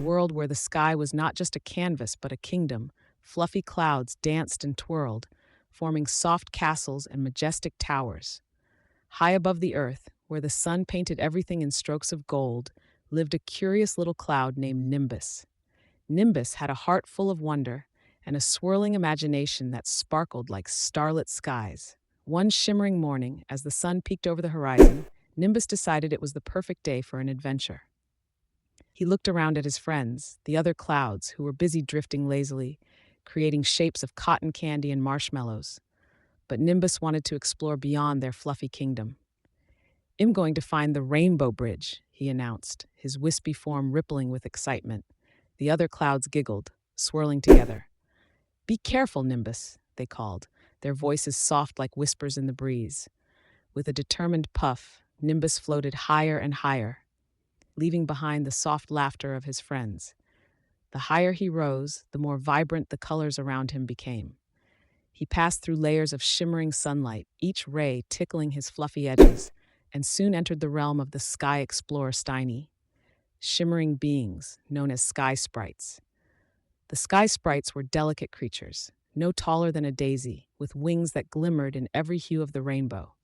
world where the sky was not just a canvas but a kingdom. Fluffy clouds danced and twirled, forming soft castles and majestic towers. High above the earth, where the sun painted everything in strokes of gold, lived a curious little cloud named Nimbus. Nimbus had a heart full of wonder and a swirling imagination that sparkled like starlit skies. One shimmering morning, as the sun peeked over the horizon, Nimbus decided it was the perfect day for an adventure. He looked around at his friends, the other clouds, who were busy drifting lazily, creating shapes of cotton candy and marshmallows. But Nimbus wanted to explore beyond their fluffy kingdom. "I'm going to find the Rainbow Bridge," he announced, his wispy form rippling with excitement. The other clouds giggled, swirling together. "Be careful, Nimbus," they called, their voices soft like whispers in the breeze. With a determined puff, Nimbus floated higher and higher, leaving behind the soft laughter of his friends. The higher he rose, the more vibrant the colors around him became. He passed through layers of shimmering sunlight, each ray tickling his fluffy edges, and soon entered the realm of the Sky Explorer Steiny, shimmering beings known as Sky Sprites. The Sky Sprites were delicate creatures, no taller than a daisy, with wings that glimmered in every hue of the rainbow.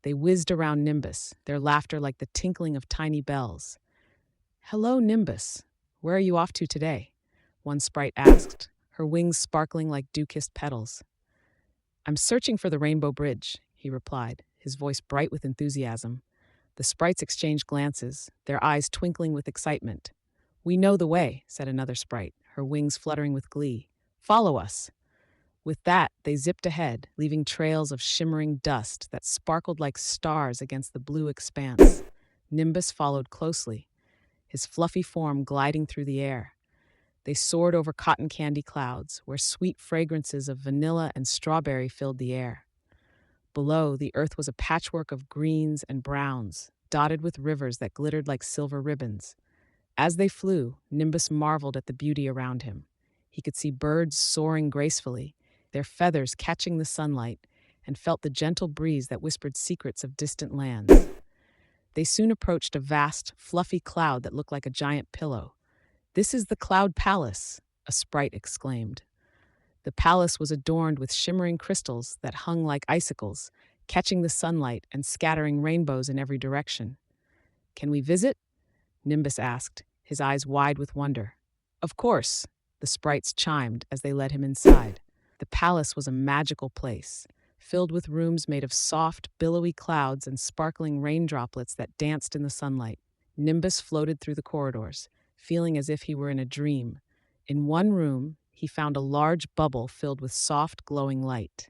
They whizzed around Nimbus, their laughter like the tinkling of tiny bells. "Hello, Nimbus. Where are you off to today?" one sprite asked, her wings sparkling like dew-kissed petals. "I'm searching for the Rainbow Bridge," he replied, his voice bright with enthusiasm. The sprites exchanged glances, their eyes twinkling with excitement. "We know the way," said another sprite, her wings fluttering with glee. "Follow us." With that, they zipped ahead, leaving trails of shimmering dust that sparkled like stars against the blue expanse. Nimbus followed closely, his fluffy form gliding through the air. They soared over cotton candy clouds, where sweet fragrances of vanilla and strawberry filled the air. Below, the earth was a patchwork of greens and browns, dotted with rivers that glittered like silver ribbons. As they flew, Nimbus marveled at the beauty around him. He could see birds soaring gracefully, their feathers catching the sunlight, and felt the gentle breeze that whispered secrets of distant lands. They soon approached a vast, fluffy cloud that looked like a giant pillow. "This is the Cloud Palace," a sprite exclaimed. The palace was adorned with shimmering crystals that hung like icicles, catching the sunlight and scattering rainbows in every direction. "Can we visit?" Nimbus asked, his eyes wide with wonder. "Of course," the sprites chimed as they led him inside. The palace was a magical place, filled with rooms made of soft, billowy clouds and sparkling rain droplets that danced in the sunlight. Nimbus floated through the corridors, feeling as if he were in a dream. In one room, he found a large bubble filled with soft, glowing light.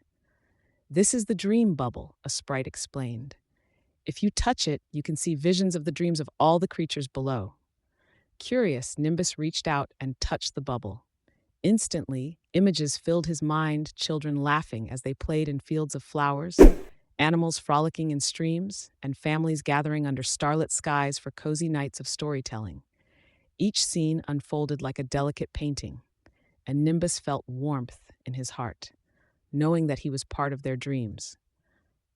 "This is the dream bubble," a sprite explained. "If you touch it, you can see visions of the dreams of all the creatures below." Curious, Nimbus reached out and touched the bubble. Instantly, images filled his mind, children laughing as they played in fields of flowers, animals frolicking in streams, and families gathering under starlit skies for cozy nights of storytelling. Each scene unfolded like a delicate painting, and Nimbus felt warmth in his heart, knowing that he was part of their dreams.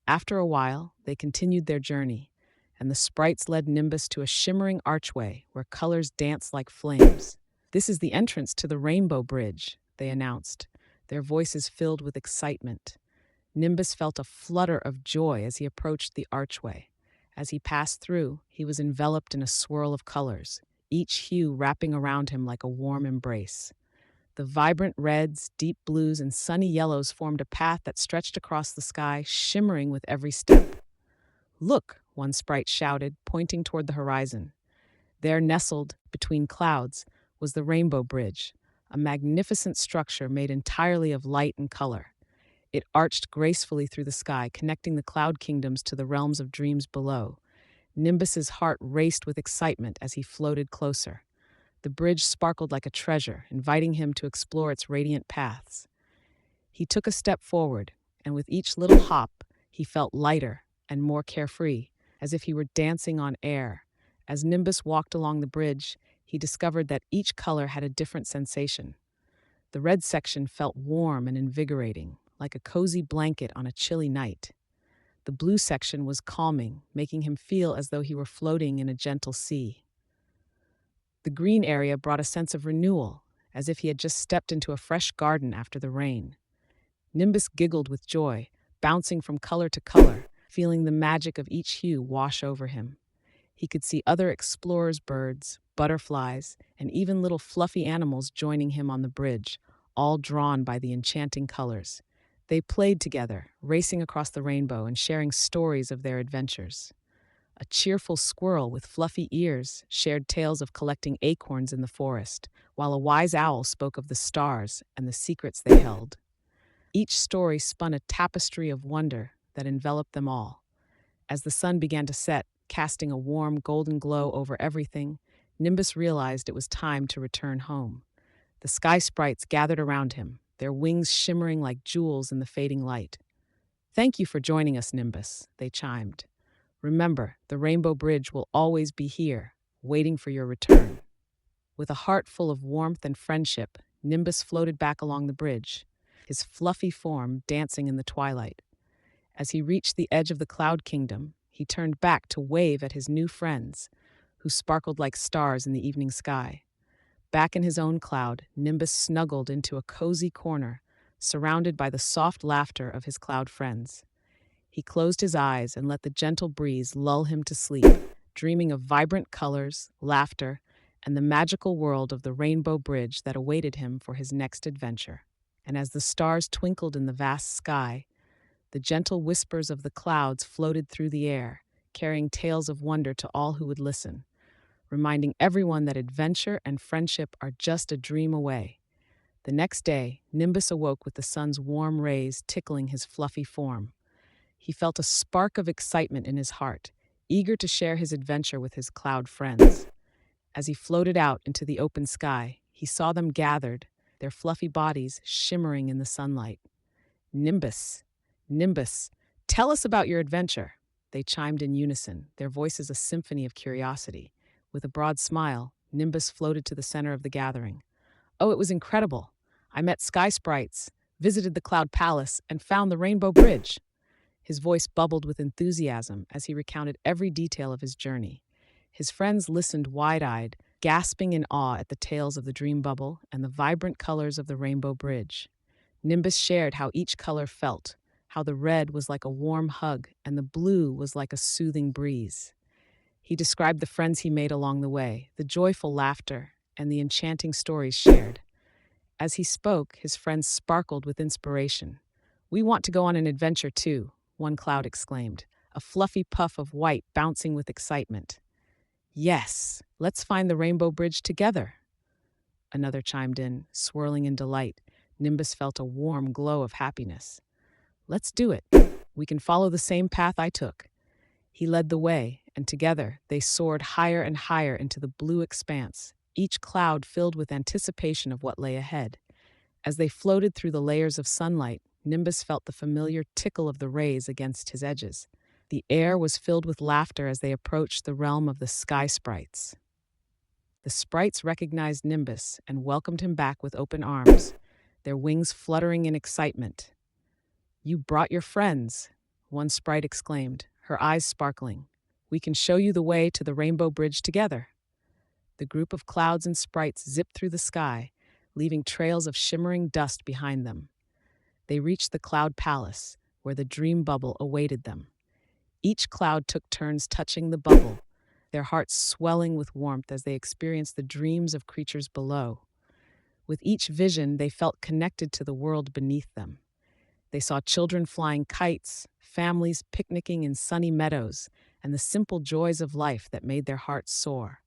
After a while, they continued their journey, and the sprites led Nimbus to a shimmering archway where colors danced like flames. "This is the entrance to the Rainbow Bridge," they announced, their voices filled with excitement. Nimbus felt a flutter of joy as he approached the archway. As he passed through, he was enveloped in a swirl of colors, each hue wrapping around him like a warm embrace. The vibrant reds, deep blues, and sunny yellows formed a path that stretched across the sky, shimmering with every step. "Look," one sprite shouted, pointing toward the horizon. There, nestled between clouds, was the Rainbow Bridge, a magnificent structure made entirely of light and color. It arched gracefully through the sky, connecting the cloud kingdoms to the realms of dreams below. Nimbus's heart raced with excitement as he floated closer. The bridge sparkled like a treasure, inviting him to explore its radiant paths. He took a step forward, and with each little hop, he felt lighter and more carefree, as if he were dancing on air. As Nimbus walked along the bridge, he discovered that each color had a different sensation. The red section felt warm and invigorating, like a cozy blanket on a chilly night. The blue section was calming, making him feel as though he were floating in a gentle sea. The green area brought a sense of renewal, as if he had just stepped into a fresh garden after the rain. Nimbus giggled with joy, bouncing from color to color, feeling the magic of each hue wash over him. He could see other explorers' birds, butterflies, and even little fluffy animals joining him on the bridge, all drawn by the enchanting colors. They played together, racing across the rainbow and sharing stories of their adventures. A cheerful squirrel with fluffy ears shared tales of collecting acorns in the forest, while a wise owl spoke of the stars and the secrets they held. Each story spun a tapestry of wonder that enveloped them all. As the sun began to set, casting a warm golden glow over everything, Nimbus realized it was time to return home. The Sky Sprites gathered around him, their wings shimmering like jewels in the fading light. "Thank you for joining us, Nimbus," they chimed. "Remember, the Rainbow Bridge will always be here, waiting for your return." With a heart full of warmth and friendship, Nimbus floated back along the bridge, his fluffy form dancing in the twilight. As he reached the edge of the Cloud Kingdom, he turned back to wave at his new friends, who sparkled like stars in the evening sky. Back in his own cloud, Nimbus snuggled into a cozy corner, surrounded by the soft laughter of his cloud friends. He closed his eyes and let the gentle breeze lull him to sleep, dreaming of vibrant colors, laughter, and the magical world of the Rainbow Bridge that awaited him for his next adventure. And as the stars twinkled in the vast sky, the gentle whispers of the clouds floated through the air, carrying tales of wonder to all who would listen, reminding everyone that adventure and friendship are just a dream away. The next day, Nimbus awoke with the sun's warm rays tickling his fluffy form. He felt a spark of excitement in his heart, eager to share his adventure with his cloud friends. As he floated out into the open sky, he saw them gathered, their fluffy bodies shimmering in the sunlight. "Nimbus, Nimbus, tell us about your adventure," they chimed in unison, their voices a symphony of curiosity. With a broad smile, Nimbus floated to the center of the gathering. "Oh, it was incredible. I met Sky Sprites, visited the Cloud Palace, and found the Rainbow Bridge." His voice bubbled with enthusiasm as he recounted every detail of his journey. His friends listened wide-eyed, gasping in awe at the tales of the dream bubble and the vibrant colors of the Rainbow Bridge. Nimbus shared how each color felt, how the red was like a warm hug and the blue was like a soothing breeze. He described the friends he made along the way, the joyful laughter, and the enchanting stories shared. As he spoke, his friends sparkled with inspiration. "We want to go on an adventure too," one cloud exclaimed, a fluffy puff of white bouncing with excitement. "Yes, let's find the Rainbow Bridge together," another chimed in, swirling in delight. Nimbus felt a warm glow of happiness. "Let's do it. We can follow the same path I took." He led the way, and together they soared higher and higher into the blue expanse, each cloud filled with anticipation of what lay ahead. As they floated through the layers of sunlight, Nimbus felt the familiar tickle of the rays against his edges. The air was filled with laughter as they approached the realm of the Sky Sprites. The sprites recognized Nimbus and welcomed him back with open arms, their wings fluttering in excitement. "You brought your friends," one sprite exclaimed, her eyes sparkling. "We can show you the way to the Rainbow Bridge together." The group of clouds and sprites zipped through the sky, leaving trails of shimmering dust behind them. They reached the Cloud Palace, where the dream bubble awaited them. Each cloud took turns touching the bubble, their hearts swelling with warmth as they experienced the dreams of creatures below. With each vision, they felt connected to the world beneath them. They saw children flying kites, families picnicking in sunny meadows, and the simple joys of life that made their hearts soar.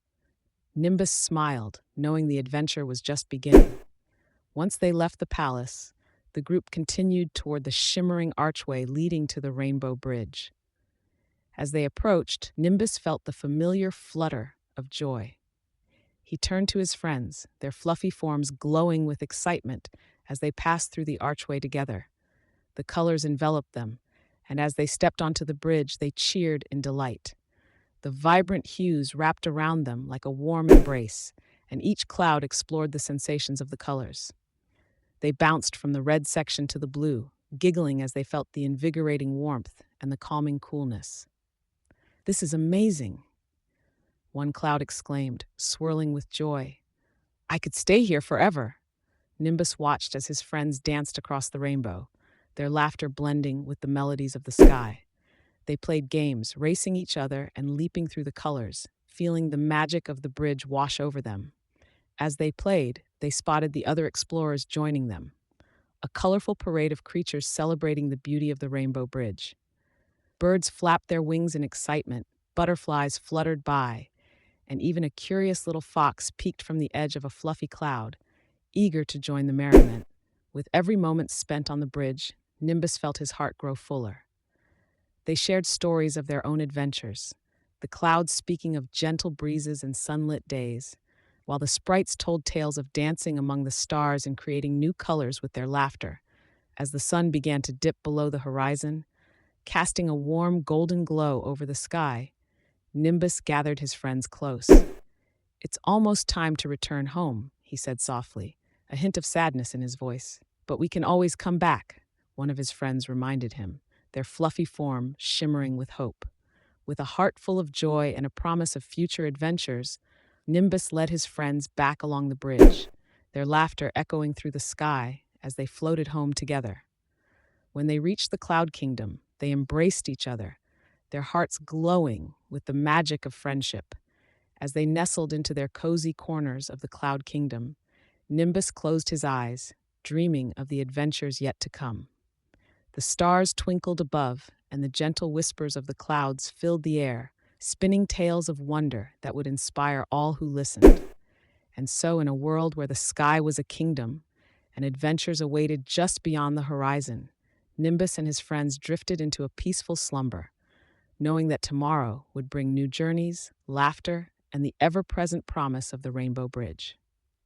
Nimbus smiled, knowing the adventure was just beginning. Once they left the palace, the group continued toward the shimmering archway leading to the Rainbow Bridge. As they approached, Nimbus felt the familiar flutter of joy. He turned to his friends, their fluffy forms glowing with excitement as they passed through the archway together. The colors enveloped them, and as they stepped onto the bridge, they cheered in delight. The vibrant hues wrapped around them like a warm embrace, and each cloud explored the sensations of the colors. They bounced from the red section to the blue, giggling as they felt the invigorating warmth and the calming coolness. "This is amazing." one cloud exclaimed, swirling with joy. I could stay here forever. Nimbus watched as his friends danced across the rainbow, their laughter blending with the melodies of the sky. They played games, racing each other and leaping through the colors, feeling the magic of the bridge wash over them. As they played, they spotted the other explorers joining them, a colorful parade of creatures celebrating the beauty of the Rainbow Bridge. Birds flapped their wings in excitement, butterflies fluttered by, and even a curious little fox peeked from the edge of a fluffy cloud, eager to join the merriment. With every moment spent on the bridge, Nimbus felt his heart grow fuller. They shared stories of their own adventures, the clouds speaking of gentle breezes and sunlit days, while the sprites told tales of dancing among the stars and creating new colors with their laughter. As the sun began to dip below the horizon, casting a warm golden glow over the sky, Nimbus gathered his friends close. It's almost time to return home, he said softly, a hint of sadness in his voice. But we can always come back, one of his friends reminded him, their fluffy form shimmering with hope. With a heart full of joy and a promise of future adventures, Nimbus led his friends back along the bridge, their laughter echoing through the sky as they floated home together. When they reached the Cloud Kingdom, they embraced each other, their hearts glowing with the magic of friendship. As they nestled into their cozy corners of the Cloud Kingdom, Nimbus closed his eyes, dreaming of the adventures yet to come. The stars twinkled above, and the gentle whispers of the clouds filled the air, spinning tales of wonder that would inspire all who listened. And so, in a world where the sky was a kingdom, and adventures awaited just beyond the horizon, Nimbus and his friends drifted into a peaceful slumber, knowing that tomorrow would bring new journeys, laughter, and the ever-present promise of the Rainbow Bridge.